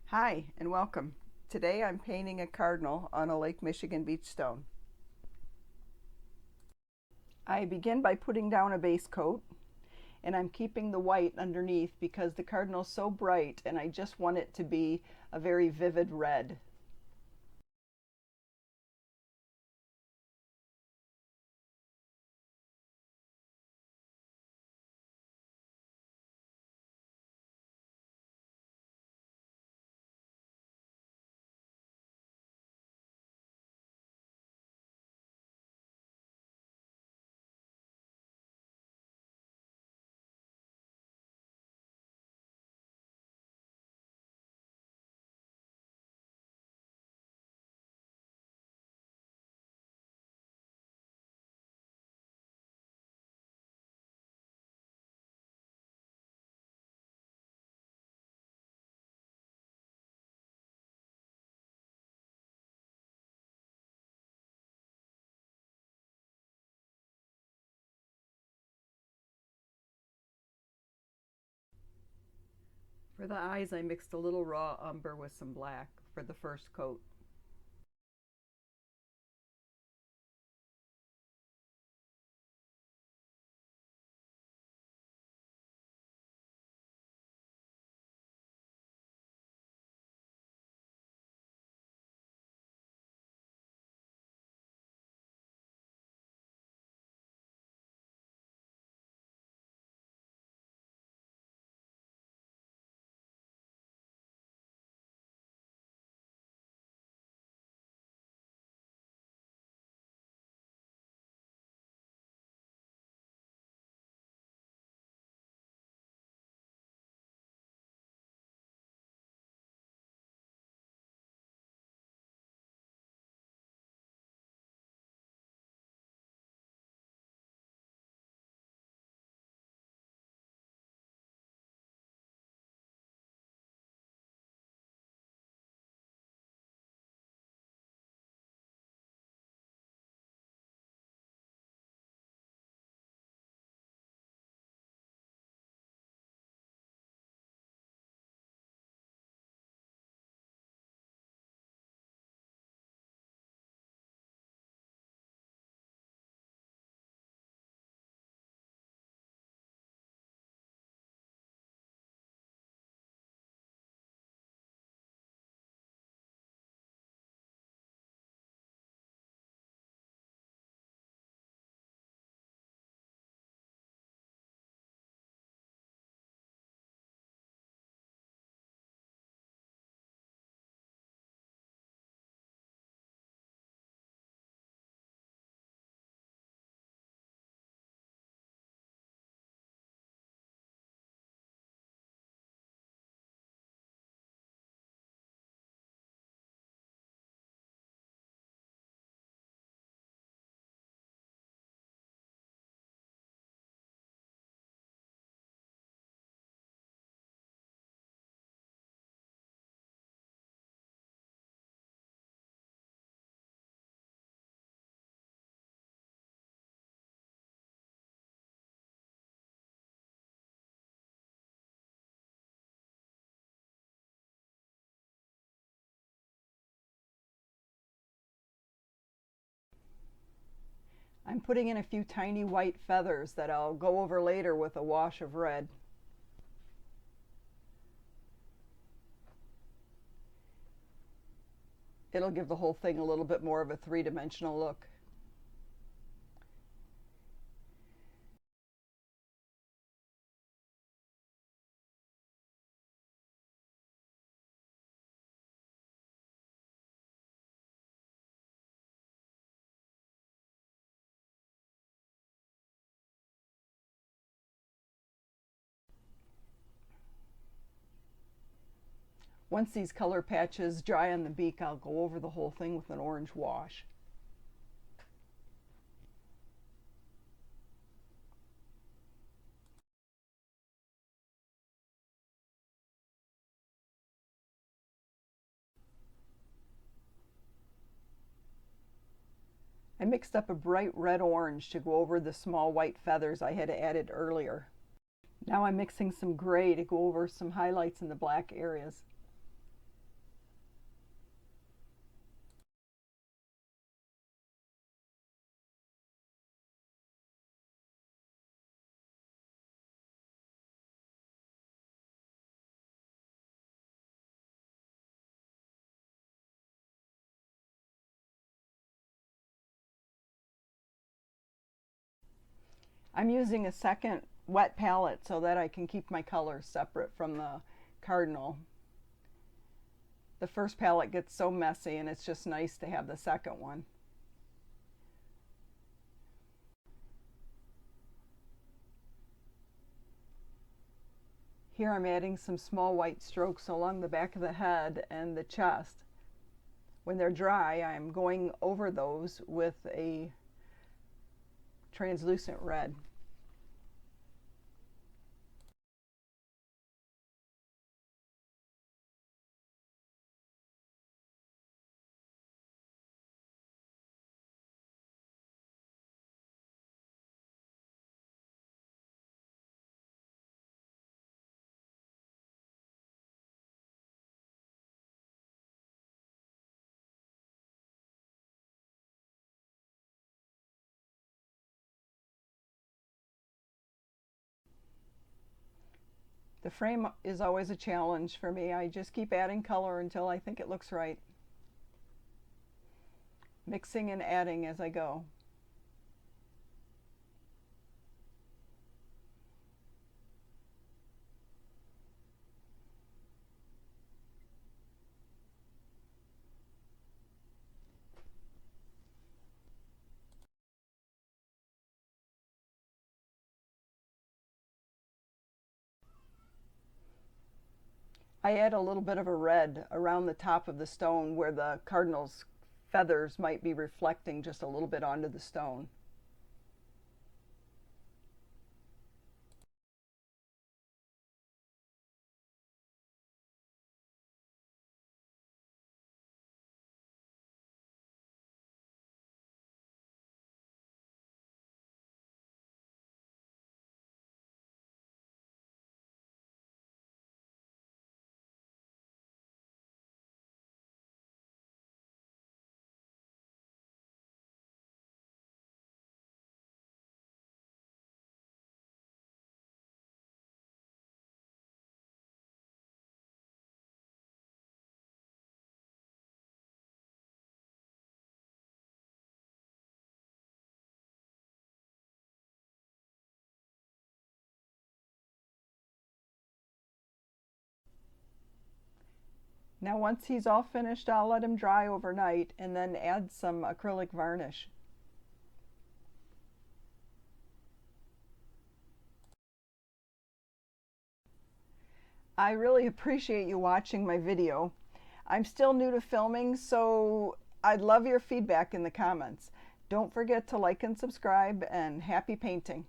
Hi and welcome. Today I'm painting a cardinal on a Lake Michigan beach stone. I begin by putting down a base coat, and I'm keeping the white underneath because the cardinal's so bright and I just want it to be a very vivid red. For the eyes, I mixed a little raw umber with some black for the first coat. I'm putting in a few tiny white feathers that I'll go over later with a wash of red. It'll give the whole thing a little bit more of a three-dimensional look. Once these color patches dry on the beak, I'll go over the whole thing with an orange wash. I mixed up a bright red orange to go over the small white feathers I had added earlier. Now I'm mixing some gray to go over some highlights in the black areas. I'm using a second wet palette so that I can keep my colors separate from the Cardinal. The first palette gets so messy, and it's just nice to have the second one. Here I'm adding some small white strokes along the back of the head and the chest. When they're dry, I'm going over those with a translucent red. The frame is always a challenge for me. I just keep adding color until I think it looks right. Mixing and adding as I go. I add a little bit of a red around the top of the stone where the cardinal's feathers might be reflecting just a little bit onto the stone. Now once he's all finished, I'll let him dry overnight and then add some acrylic varnish. I really appreciate you watching my video. I'm still new to filming, so I'd love your feedback in the comments. Don't forget to like and subscribe, and happy painting.